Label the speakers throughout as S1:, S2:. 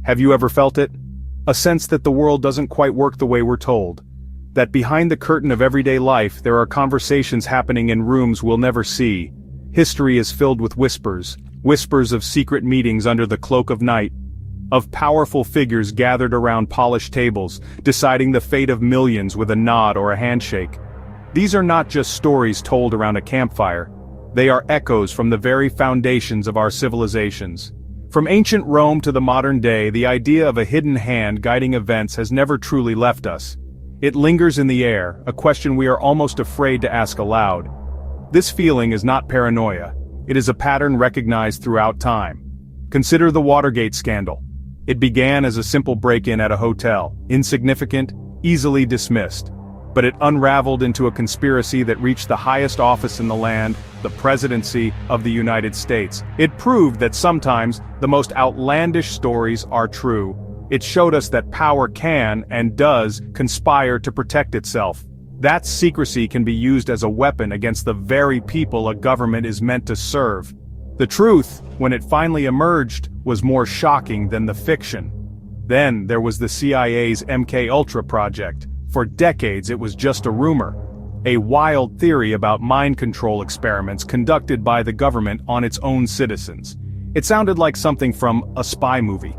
S1: Have you ever felt it? A sense that the world doesn't quite work the way we're told. That behind the curtain of everyday life there are conversations happening in rooms we'll never see. History is filled with whispers of secret meetings under the cloak of night, of powerful figures gathered around polished tables, deciding the fate of millions with a nod or a handshake. These are not just stories told around a campfire. They are echoes from the very foundations of our civilizations. From ancient Rome to the modern day, the idea of a hidden hand guiding events has never truly left us. It lingers in the air, a question we are almost afraid to ask aloud. This feeling is not paranoia. It is a pattern recognized throughout time. Consider the Watergate scandal. It began as a simple break-in at a hotel, insignificant, easily dismissed. But it unraveled into a conspiracy that reached the highest office in the land, the presidency of the United States. It proved that sometimes the most outlandish stories are true. It showed us that power can, and does, conspire to protect itself. That secrecy can be used as a weapon against the very people a government is meant to serve. The truth, when it finally emerged, was more shocking than the fiction. Then there was the CIA's MK-Ultra project. For decades it was just a rumor. A wild theory about mind control experiments conducted by the government on its own citizens. It sounded like something from a spy movie.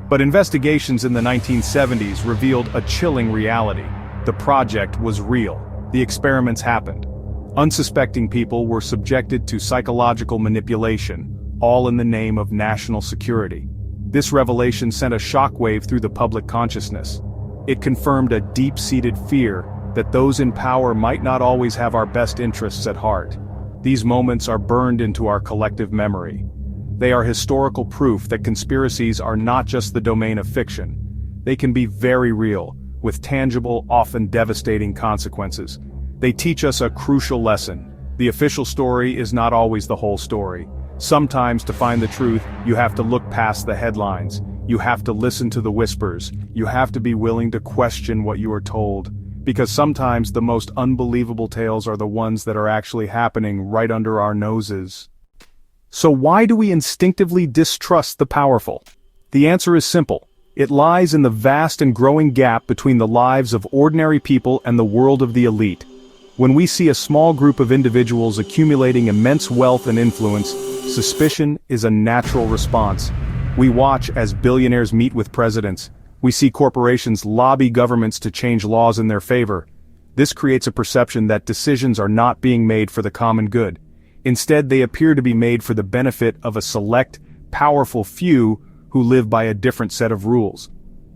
S1: But investigations in the 1970s revealed a chilling reality. The project was real. The experiments happened. Unsuspecting people were subjected to psychological manipulation, all in the name of national security. This revelation sent a shockwave through the public consciousness. It confirmed a deep-seated fear that those in power might not always have our best interests at heart. These moments are burned into our collective memory. They are historical proof that conspiracies are not just the domain of fiction. They can be very real, with tangible, often devastating consequences. They teach us a crucial lesson. The official story is not always the whole story. Sometimes to find the truth, you have to look past the headlines. You have to listen to the whispers. You have to be willing to question what you are told. Because sometimes the most unbelievable tales are the ones that are actually happening right under our noses. So why do we instinctively distrust the powerful? The answer is simple. It lies in the vast and growing gap between the lives of ordinary people and the world of the elite. When we see a small group of individuals accumulating immense wealth and influence, suspicion is a natural response. We watch as billionaires meet with presidents. We see corporations lobby governments to change laws in their favor. This creates a perception that decisions are not being made for the common good. Instead, they appear to be made for the benefit of a select, powerful few who live by a different set of rules.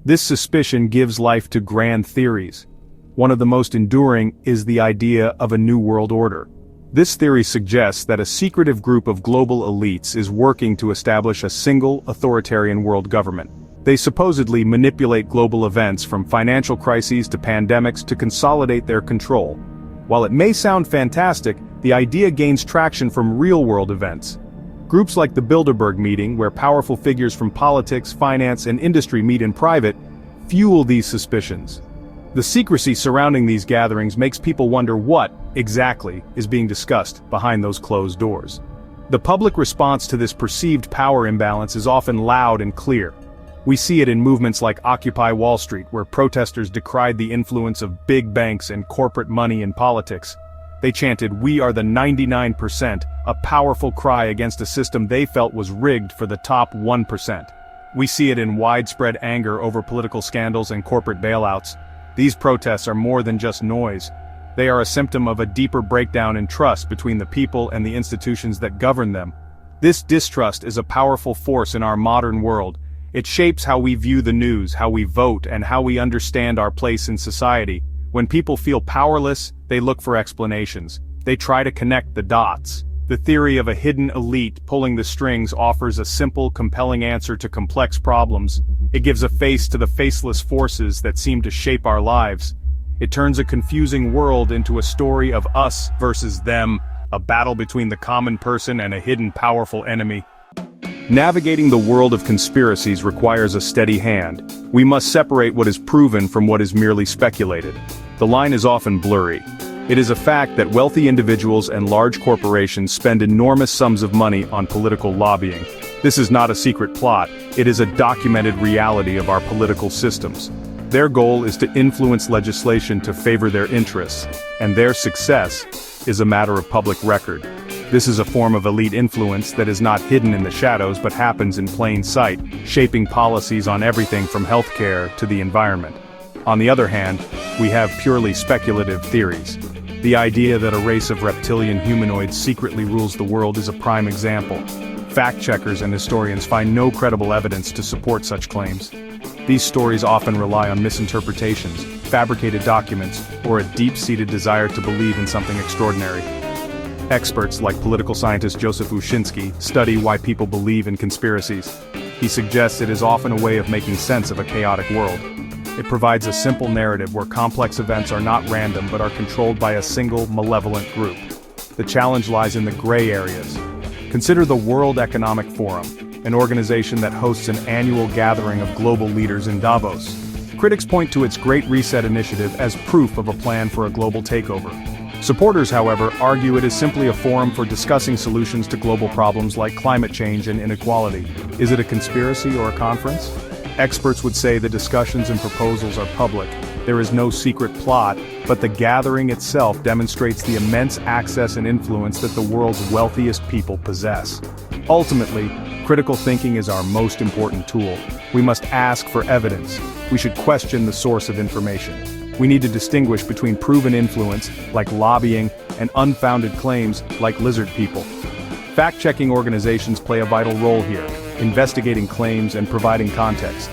S1: This suspicion gives life to grand theories. One of the most enduring is the idea of a new world order. This theory suggests that a secretive group of global elites is working to establish a single, authoritarian world government. They supposedly manipulate global events from financial crises to pandemics to consolidate their control. While it may sound fantastic, the idea gains traction from real-world events. Groups like the Bilderberg meeting, where powerful figures from politics, finance, and industry meet in private, fuel these suspicions. The secrecy surrounding these gatherings makes people wonder what, exactly, is being discussed behind those closed doors. The public response to this perceived power imbalance is often loud and clear. We see it in movements like Occupy Wall Street, where protesters decried the influence of big banks and corporate money in politics. They chanted, "We are the 99%, a powerful cry against a system they felt was rigged for the top 1%. We see it in widespread anger over political scandals and corporate bailouts. These protests are more than just noise. They are a symptom of a deeper breakdown in trust between the people and the institutions that govern them. This distrust is a powerful force in our modern world. It shapes how we view the news, how we vote, and how we understand our place in society. When people feel powerless, they look for explanations. They try to connect the dots. The theory of a hidden elite pulling the strings offers a simple, compelling answer to complex problems. It gives a face to the faceless forces that seem to shape our lives. It turns a confusing world into a story of us versus them, a battle between the common person and a hidden powerful enemy. Navigating the world of conspiracies requires a steady hand. We must separate what is proven from what is merely speculated. The line is often blurry. It is a fact that wealthy individuals and large corporations spend enormous sums of money on political lobbying. This is not a secret plot, it is a documented reality of our political systems. Their goal is to influence legislation to favor their interests, and their success is a matter of public record. This is a form of elite influence that is not hidden in the shadows but happens in plain sight, shaping policies on everything from healthcare to the environment. On the other hand, we have purely speculative theories. The idea that a race of reptilian humanoids secretly rules the world is a prime example. Fact-checkers and historians find no credible evidence to support such claims. These stories often rely on misinterpretations, fabricated documents, or a deep-seated desire to believe in something extraordinary. Experts like political scientist Joseph Ushinsky study why people believe in conspiracies. He suggests it is often a way of making sense of a chaotic world. It provides a simple narrative where complex events are not random but are controlled by a single, malevolent group. The challenge lies in the gray areas. Consider the World Economic Forum, an organization that hosts an annual gathering of global leaders in Davos. Critics point to its Great Reset initiative as proof of a plan for a global takeover. Supporters, however, argue it is simply a forum for discussing solutions to global problems like climate change and inequality. Is it a conspiracy or a conference? Experts would say the discussions and proposals are public. There is no secret plot, but the gathering itself demonstrates the immense access and influence that the world's wealthiest people possess. Ultimately, critical thinking is our most important tool. We must ask for evidence. We should question the source of information. We need to distinguish between proven influence, like lobbying, and unfounded claims, like lizard people. Fact-checking organizations play a vital role here, investigating claims and providing context.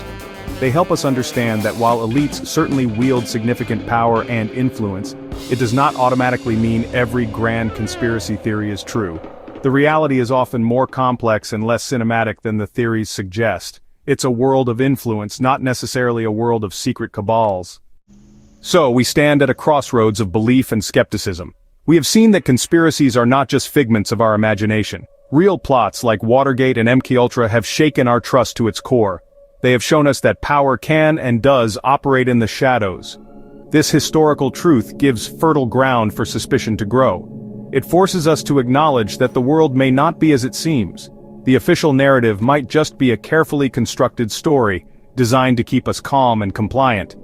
S1: They help us understand that while elites certainly wield significant power and influence, it does not automatically mean every grand conspiracy theory is true. The reality is often more complex and less cinematic than the theories suggest. It's a world of influence, not necessarily a world of secret cabals. So, we stand at a crossroads of belief and skepticism. We have seen that conspiracies are not just figments of our imagination. Real plots like Watergate and MKUltra have shaken our trust to its core. They have shown us that power can and does operate in the shadows. This historical truth gives fertile ground for suspicion to grow. It forces us to acknowledge that the world may not be as it seems. The official narrative might just be a carefully constructed story, designed to keep us calm and compliant.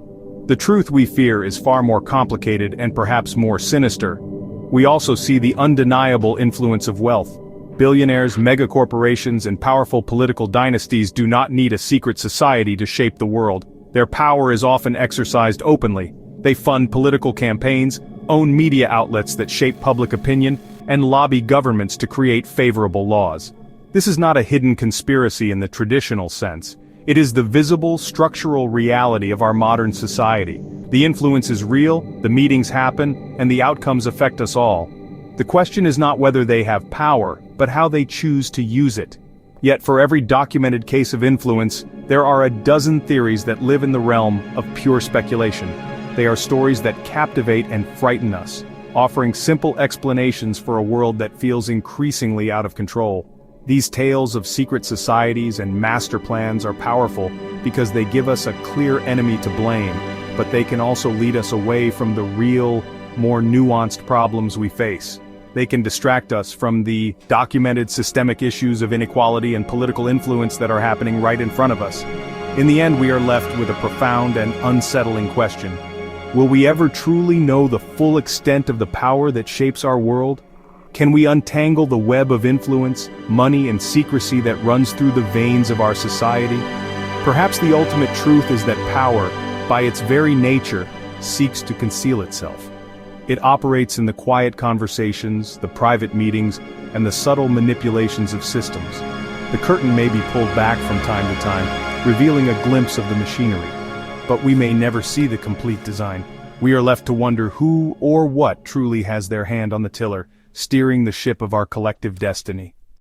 S1: The truth we fear is far more complicated and perhaps more sinister. We also see the undeniable influence of wealth. Billionaires, megacorporations, and powerful political dynasties do not need a secret society to shape the world. Their power is often exercised openly. They fund political campaigns, own media outlets that shape public opinion, and lobby governments to create favorable laws. This is not a hidden conspiracy in the traditional sense. It is the visible, structural reality of our modern society. The influence is real, the meetings happen, and the outcomes affect us all. The question is not whether they have power, but how they choose to use it. Yet for every documented case of influence, there are a dozen theories that live in the realm of pure speculation. They are stories that captivate and frighten us, offering simple explanations for a world that feels increasingly out of control. These tales of secret societies and master plans are powerful because they give us a clear enemy to blame, but they can also lead us away from the real, more nuanced problems we face. They can distract us from the documented systemic issues of inequality and political influence that are happening right in front of us. In the end, we are left with a profound and unsettling question. Will we ever truly know the full extent of the power that shapes our world? Can we untangle the web of influence, money, and secrecy that runs through the veins of our society? Perhaps the ultimate truth is that power, by its very nature, seeks to conceal itself. It operates in the quiet conversations, the private meetings, and the subtle manipulations of systems. The curtain may be pulled back from time to time, revealing a glimpse of the machinery. But we may never see the complete design. We are left to wonder who or what truly has their hand on the tiller, steering the ship of our collective destiny.